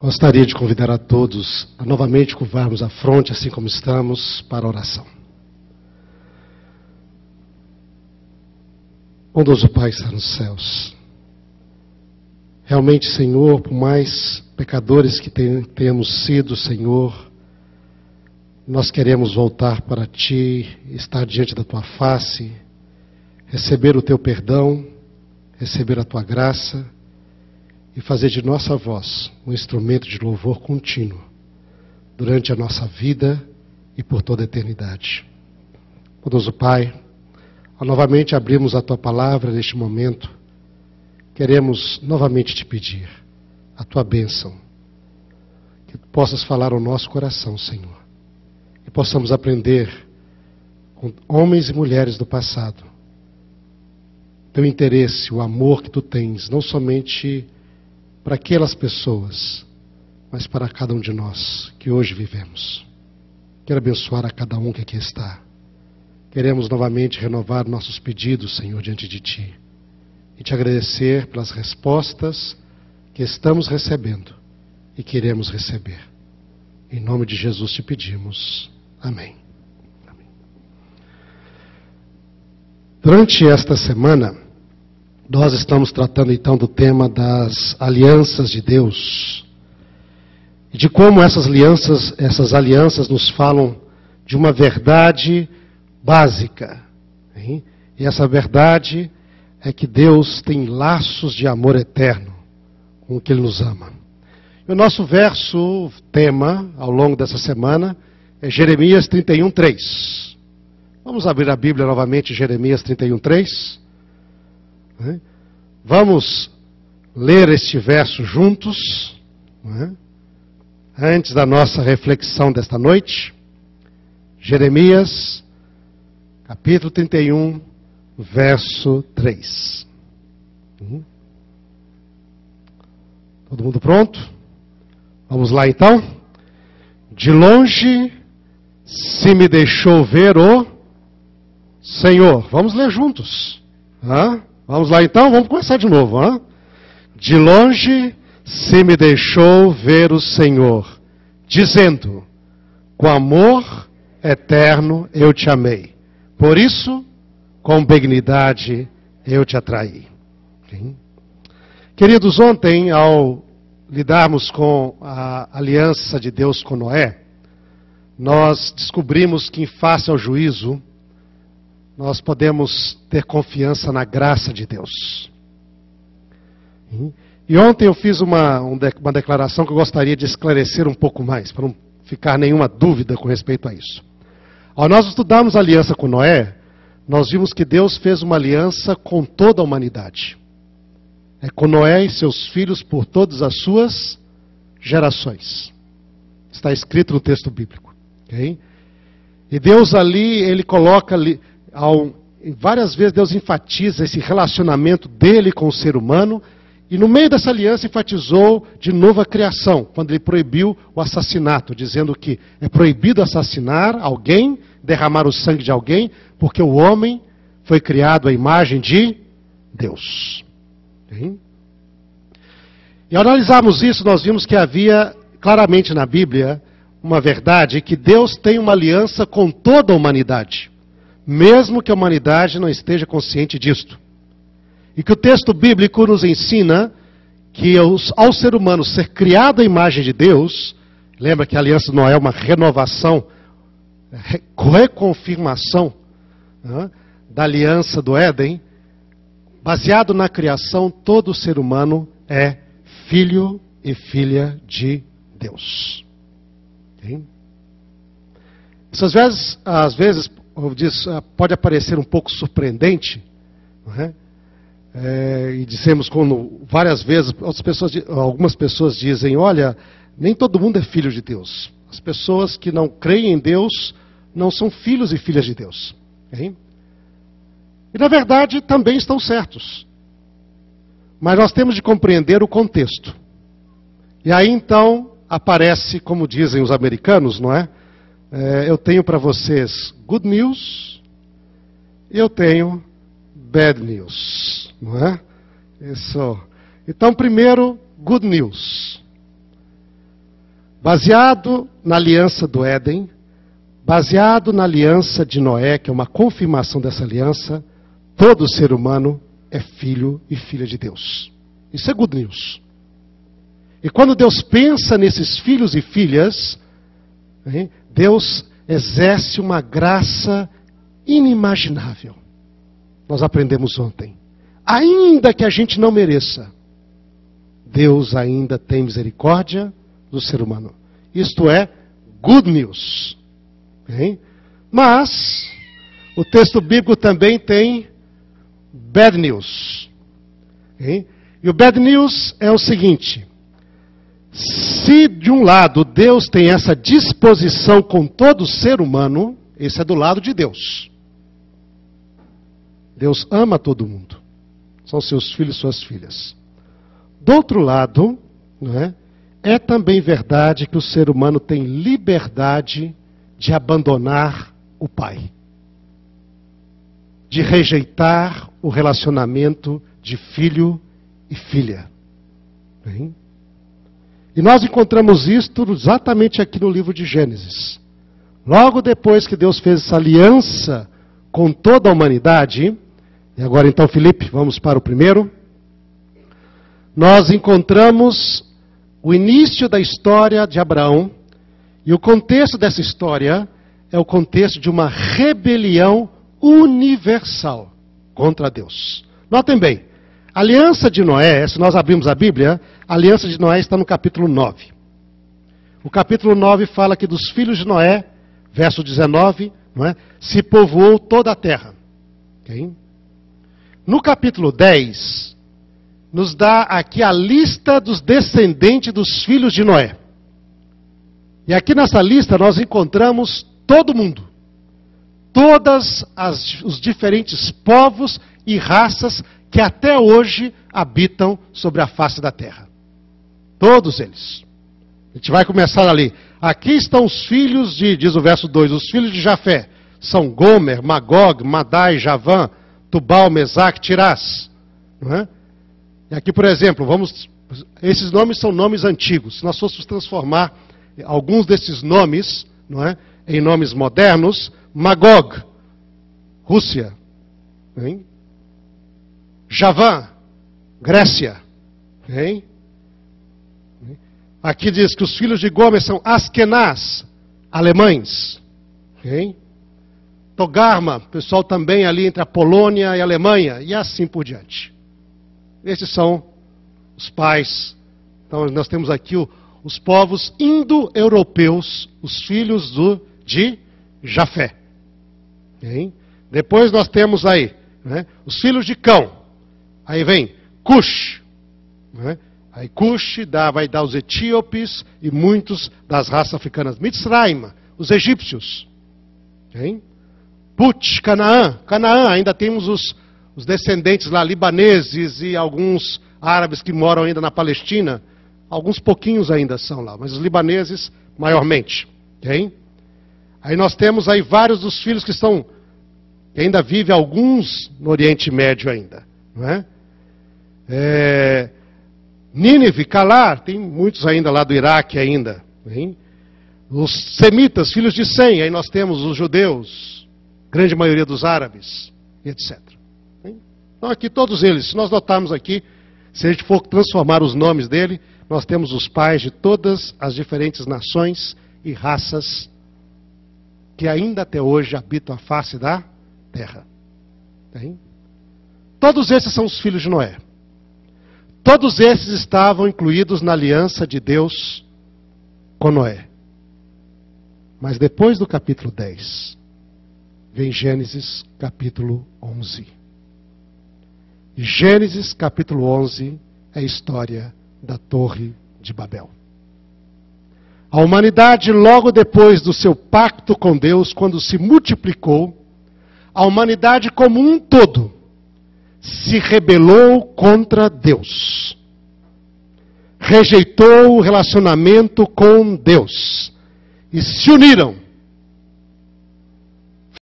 Gostaria de convidar a todos a novamente curvarmos a fronte, assim como estamos, para a oração. Bondoso Pai está nos céus. Realmente, Senhor, por mais pecadores que tenhamos sido, Senhor, nós queremos voltar para Ti, estar diante da Tua face, receber o Teu perdão, receber a Tua graça e fazer de nossa voz um instrumento de louvor contínuo durante a nossa vida e por toda a eternidade. Bondoso Pai, ao novamente abrirmos a Tua palavra neste momento, queremos novamente Te pedir a Tua bênção, que possas falar ao nosso coração, Senhor, e possamos aprender com homens e mulheres do passado Teu interesse, o amor que Tu tens, não somente para aquelas pessoas, mas para cada um de nós que hoje vivemos. Quero abençoar a cada um que aqui está. Queremos novamente renovar nossos pedidos, Senhor, diante de Ti. E Te agradecer pelas respostas que estamos recebendo e queremos receber. Em nome de Jesus Te pedimos. Amém. Amém. Durante esta semana, nós estamos tratando então do tema das alianças de Deus. E de como essas alianças nos falam de uma verdade básica. Hein? E essa verdade é que Deus tem laços de amor eterno com o que Ele nos ama. E o nosso verso tema ao longo dessa semana é Jeremias 31:3. Vamos abrir a Bíblia novamente, Jeremias 31:3. Vamos ler este verso juntos, antes da nossa reflexão desta noite. Jeremias, capítulo 31, verso 3. Todo mundo pronto? Vamos lá então. De longe se me deixou ver o Senhor. Vamos ler juntos. Vamos lá então, vamos começar de novo. De longe se me deixou ver o Senhor, dizendo, com amor eterno eu te amei. Por isso, com benignidade eu te atraí. Queridos, ontem, ao lidarmos com a aliança de Deus com Noé, nós descobrimos que em face ao juízo, nós podemos ter confiança na graça de Deus. E ontem eu fiz uma declaração que eu gostaria de esclarecer um pouco mais, para não ficar nenhuma dúvida com respeito a isso. Ao nós estudarmos a aliança com Noé, nós vimos que Deus fez uma aliança com toda a humanidade. É com Noé e seus filhos por todas as suas gerações. Está escrito no texto bíblico. Okay? E Deus ali, Ele coloca ali, várias vezes Deus enfatiza esse relacionamento dele com o ser humano, e no meio dessa aliança enfatizou de novo a criação, quando ele proibiu o assassinato, dizendo que é proibido assassinar alguém, derramar o sangue de alguém, porque o homem foi criado à imagem de Deus. E ao analisarmos isso, nós vimos que havia claramente na Bíblia uma verdade, que Deus tem uma aliança com toda a humanidade, mesmo que a humanidade não esteja consciente disto. E que o texto bíblico nos ensina que ao ser humano ser criado à imagem de Deus, lembra que a aliança de Noé é uma renovação, reconfirmação da aliança do Éden, baseado na criação, todo ser humano é filho e filha de Deus. Isso às vezes pode parecer um pouco surpreendente, não é? E dissemos quando várias vezes algumas pessoas dizem, olha, nem todo mundo é filho de Deus. As pessoas que não creem em Deus não são filhos e filhas de Deus. E na verdade também estão certos. Mas nós temos de compreender o contexto. E aí então aparece, como dizem os americanos, não é? Eu tenho para vocês good news e eu tenho bad news, não é? Isso. Então, primeiro, good news. Baseado na aliança do Éden, baseado na aliança de Noé, que é uma confirmação dessa aliança, todo ser humano é filho e filha de Deus. Isso é good news. E quando Deus pensa nesses filhos e filhas, Deus exerce uma graça inimaginável. Nós aprendemos ontem. Ainda que a gente não mereça, Deus ainda tem misericórdia do ser humano. Isto é good news. Mas o texto bíblico também tem bad news. E o bad news é o seguinte: se de um lado Deus tem essa disposição com todo ser humano, esse é do lado de Deus. Deus ama todo mundo. São seus filhos e suas filhas. Do outro lado, é também verdade que o ser humano tem liberdade de abandonar o pai. De rejeitar o relacionamento de filho e filha. E nós encontramos isto exatamente aqui no livro de Gênesis. Logo depois que Deus fez essa aliança com toda a humanidade, e agora então, Felipe, vamos para o primeiro. Nós encontramos o início da história de Abraão, e o contexto dessa história é o contexto de uma rebelião universal contra Deus. Notem bem, a aliança de Noé, se nós abrirmos a Bíblia, a aliança de Noé está no capítulo 9. O capítulo 9 fala que dos filhos de Noé, verso 19, se povoou toda a terra. No capítulo 10, nos dá aqui a lista dos descendentes dos filhos de Noé. E aqui nessa lista nós encontramos todo mundo. Todos os diferentes povos e raças que até hoje habitam sobre a face da terra. Todos eles. A gente vai começar ali. Aqui estão os filhos diz o verso 2, os filhos de Jafé. São Gomer, Magog, Madai, Javã, Tubal, Mesaque, Tirás. E aqui, por exemplo, esses nomes são nomes antigos. Se nós fôssemos transformar alguns desses nomes, em nomes modernos, Magog, Rússia. Javã, Grécia. Aqui diz que os filhos de Gomer são Askenaz, alemães. Togarma, pessoal também ali entre a Polônia e a Alemanha, e assim por diante. Esses são os pais. Então nós temos aqui os povos indo-europeus, os filhos de Jafé. Depois nós temos aí os filhos de Cão. Aí vem Cush. Aí Cush vai dar os etíopes e muitos das raças africanas. Mitzraim, os egípcios. Put, Canaã. Canaã, ainda temos os descendentes lá, libaneses e alguns árabes que moram ainda na Palestina. Alguns pouquinhos ainda são lá, mas os libaneses maiormente. Aí nós temos aí vários dos filhos que ainda vivem, alguns no Oriente Médio ainda. Nínive, Calar, tem muitos ainda lá do Iraque ainda. Os semitas, filhos de Sem, aí nós temos os judeus, grande maioria dos árabes, etc. Então aqui todos eles, se nós notarmos aqui, se a gente for transformar os nomes dele, nós temos os pais de todas as diferentes nações e raças que ainda até hoje habitam a face da terra. Todos esses são os filhos de Noé. Todos esses estavam incluídos na aliança de Deus com Noé. Mas depois do capítulo 10, vem Gênesis capítulo 11. E Gênesis capítulo 11 é a história da Torre de Babel. A humanidade, logo depois do seu pacto com Deus, quando se multiplicou, a humanidade como um todo se rebelou contra Deus. Rejeitou o relacionamento com Deus. E se uniram